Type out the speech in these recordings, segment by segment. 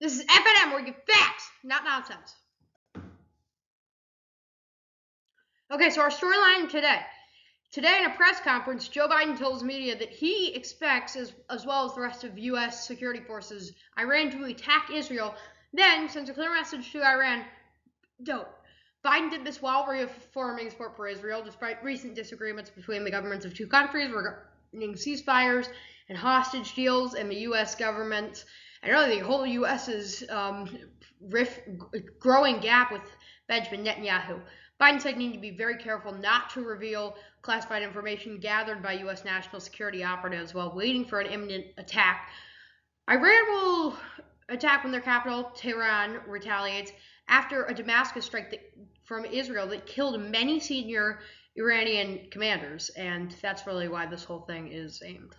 This is FNN, where you get facts, not nonsense. Okay, so our storyline today. Today in a press conference, Joe Biden tells media that he expects, as well as the rest of U.S. security forces, Iran to attack Israel, then sends a clear message to Iran, don't. Biden did this while reaffirming support for Israel, despite recent disagreements between the governments of two countries regarding ceasefires and hostage deals, and the U.S. government, and really the whole U.S.'s growing gap with Benjamin Netanyahu. Biden said he needed to be very careful not to reveal classified information gathered by U.S. national security operatives while waiting for an imminent attack. Iran will attack when their capital, Tehran, retaliates after a Damascus strike from Israel that killed many senior Iranian commanders, and that's really why this whole thing is aimed.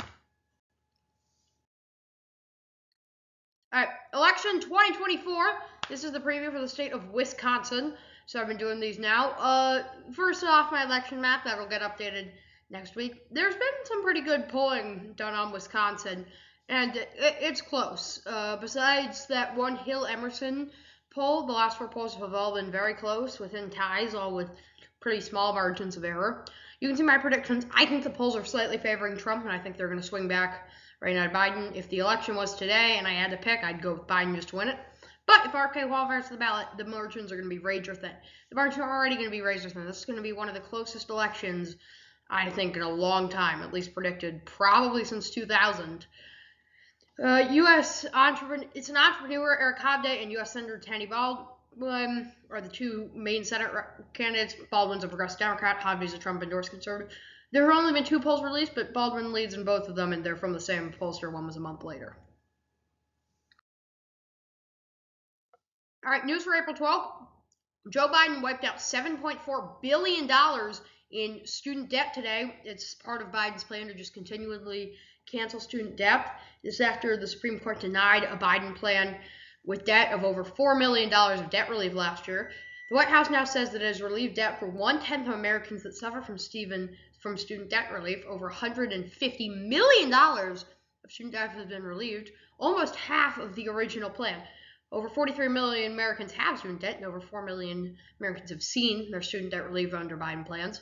All right, election 2024. This is the preview for the state of Wisconsin. So I've been doing these now. First off, my election map that'll get updated next week. There's been some pretty good polling done on Wisconsin, and it's close. Besides that one Hill Emerson poll, the last four polls have all been very close, within ties, all with pretty small margins of error. You can see my predictions. I think the polls are slightly favoring Trump, and I think they're going to swing back right now to Biden. If the election was today and I had to pick, I'd go with Biden just to win it. But if RK qualifies for the ballot, the margins are going to be razor thin. The margins are already going to be razor thin. This is going to be one of the closest elections, I think, in a long time, at least predicted probably since 2000. It's an entrepreneur, Eric Hobday, and U.S. Senator Tanny Baldwin are the two main Senate candidates. Baldwin's a progressive Democrat. Hobday's a Trump-endorsed conservative. There have only been two polls released, but Baldwin leads in both of them, and they're from the same pollster. One was a month later. All right, news for April 12th. Joe Biden wiped out $7.4 billion in student debt today. It's part of Biden's plan to just continually cancel student debt. This is after the Supreme Court denied a Biden plan with debt of over $4 million of debt relief last year. The White House now says that it has relieved debt for 1/10 of Americans that suffer from student debt relief. Over $150 million of student debt has been relieved, almost half of the original plan. Over 43 million Americans have student debt, and over 4 million Americans have seen their student debt relieved under Biden plans.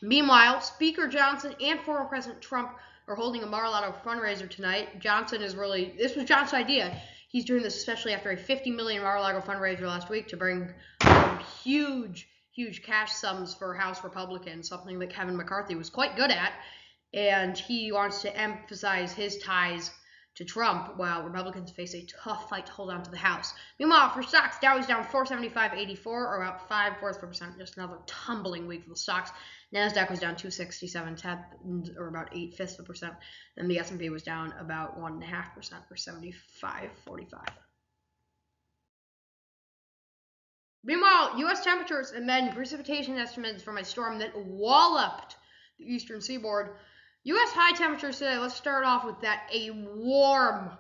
Meanwhile, Speaker Johnson and former President Trump are holding a Mar-a-Lago fundraiser tonight. This was Johnson's idea. He's doing this especially after a $50 million Mar-a-Lago fundraiser last week to bring huge cash sums for House Republicans, something that Kevin McCarthy was quite good at. And he wants to emphasize his ties to Trump, while Republicans face a tough fight to hold on to the House. Meanwhile, for stocks, Dow is down 475.84, or about 5/4%, just another tumbling week for the stocks. NASDAQ was down 267.10, or about 8/5%, and the S&P was down about 1.5%, or 75.45. Meanwhile, U.S. temperatures and then precipitation estimates from a storm that walloped the eastern seaboard. U.S. high temperatures today. Let's start off with that. A warm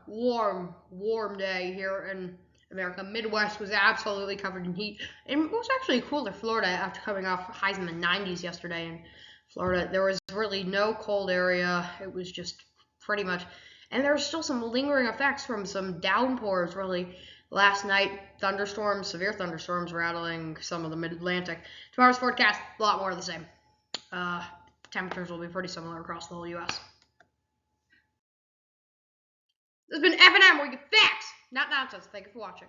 day here in America. Midwest was absolutely covered in heat. And it was actually cooler Florida after coming off highs in the 90s yesterday in Florida. There was really no cold area. It was just pretty much. And there were still some lingering effects from some downpours really last night. Severe thunderstorms rattling some of the mid-Atlantic. Tomorrow's forecast, a lot more of the same. Temperatures will be pretty similar across the whole U.S. This has been FNN, where you get facts, not nonsense. Thank you for watching.